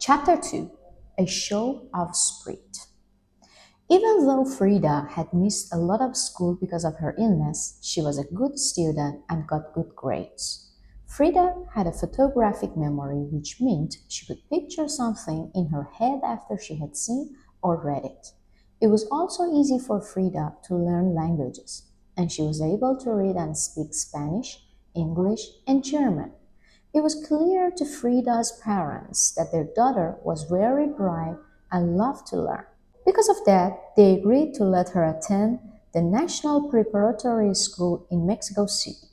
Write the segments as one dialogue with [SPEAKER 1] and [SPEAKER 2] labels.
[SPEAKER 1] Chapter 2, a show of spirit. Even though Frida had missed a lot of school because of her illness, she was a good student and got good grades. Frida had a photographic memory, which meant she could picture something in her head after she had seen or read it. It was also easy for Frida to learn languages, and she was able to read and speak Spanish, English, and German. It was clear to Frida's parents that their daughter was very bright and loved to learn. Because of that, they agreed to let her attend the National Preparatory School in Mexico City.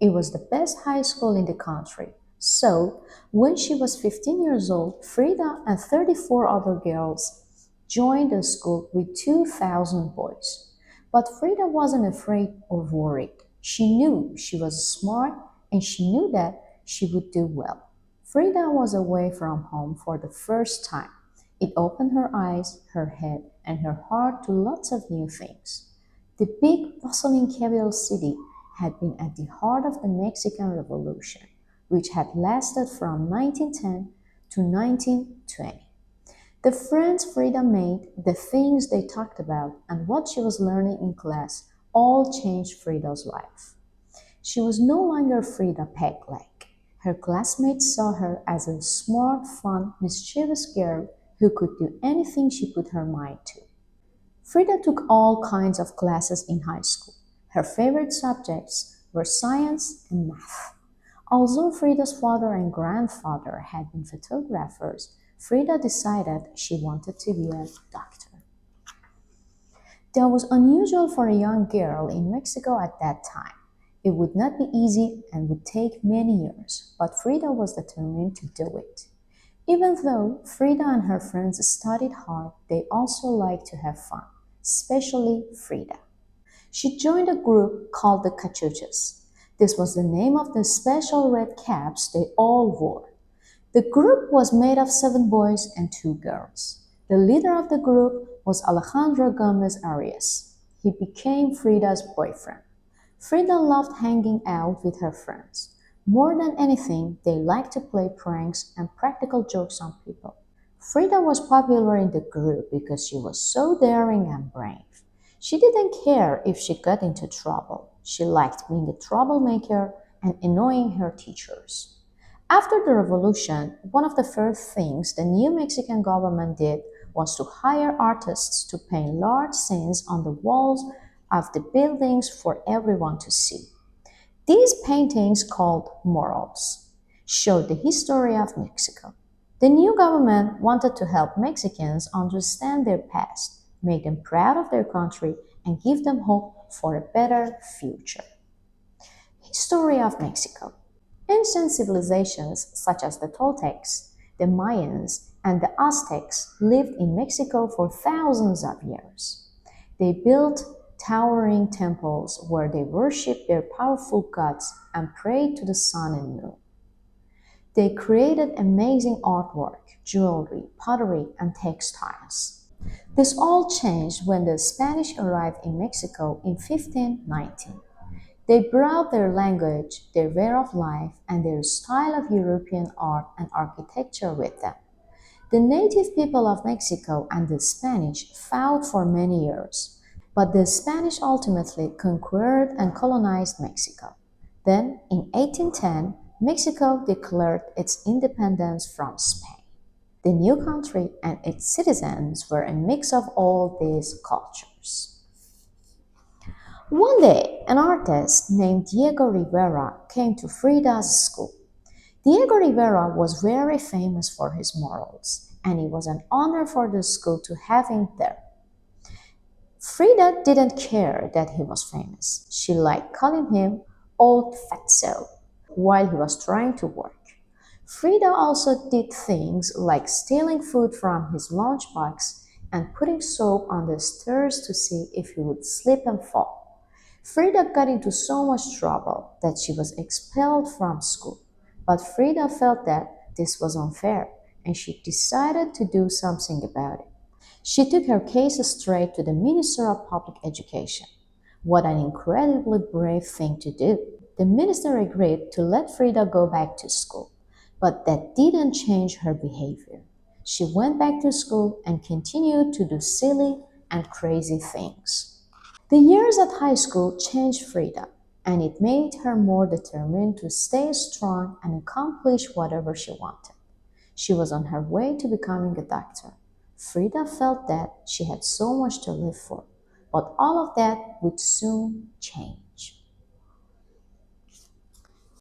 [SPEAKER 1] It was the best high school in the country. So, when she was 15 years old, Frida and 34 other girls joined the school with 2,000 boys. But Frida wasn't afraid or worried. She knew she was smart and she knew that she would do well. Frida was away from home for the first time. It opened her eyes, her head, and her heart to lots of new things. The big, bustling capital city had been at the heart of the Mexican Revolution, which had lasted from 1910 to 1920. The friends Frida made, the things they talked about, and what she was learning in class all changed Frida's life. She was no longer Frida Peg-Leg. Her classmates saw her as a smart, fun, mischievous girl who could do anything she put her mind to. Frida took all kinds of classes in high school. Her favorite subjects were science and math. Although Frida's father and grandfather had been photographers, Frida decided she wanted to be a doctor. That was unusual for a young girl in Mexico at that time. It would not be easy and would take many years, but Frida was determined to do it. Even though Frida and her friends studied hard, they also liked to have fun, especially Frida. She joined a group called the Cachuchas. This was the name of the special red caps they all wore. The group was made of 7 boys and 2 girls. The leader of the group was Alejandro Gomez Arias. He became Frida's boyfriend. Frida loved hanging out with her friends. More than anything, they liked to play pranks and practical jokes on people. Frida was popular in the group because she was so daring and brave. She didn't care if she got into trouble. She liked being a troublemaker and annoying her teachers. After the revolution, one of the first things the new Mexican government did was to hire artists to paint large scenes on the walls of the buildings for everyone to see. These paintings, called murals, showed the history of Mexico. The new government wanted to help Mexicans understand their past, make them proud of their country, and give them hope for a better future. History of Mexico. Ancient civilizations such as the Toltecs, the Mayans, and the Aztecs lived in Mexico for thousands of years. They built towering temples where they worshipped their powerful gods and prayed to the sun and moon. They created amazing artwork, jewelry, pottery, and textiles. This all changed when the Spanish arrived in Mexico in 1519. They brought their language, their way of life, and their style of European art and architecture with them. The native people of Mexico and the Spanish fought for many years. But the Spanish ultimately conquered and colonized Mexico. Then, in 1810, Mexico declared its independence from Spain. The new country and its citizens were a mix of all these cultures. One day, an artist named Diego Rivera came to Frida's school. Diego Rivera was very famous for his murals, and it was an honor for the school to have him there. Frida didn't care that he was famous. She liked calling him Old Fatso while he was trying to work. Frida also did things like stealing food from his lunchbox and putting soap on the stairs to see if he would slip and fall. Frida got into so much trouble that she was expelled from school. But Frida felt that this was unfair, and she decided to do something about it. She took her case straight to the Minister of Public Education. What an incredibly brave thing to do. The minister agreed to let Frida go back to school, but that didn't change her behavior. She went back to school and continued to do silly and crazy things. The years at high school changed Frida, and it made her more determined to stay strong and accomplish whatever she wanted. She was on her way to becoming a doctor. Frida felt that she had so much to live for, but all of that would soon change.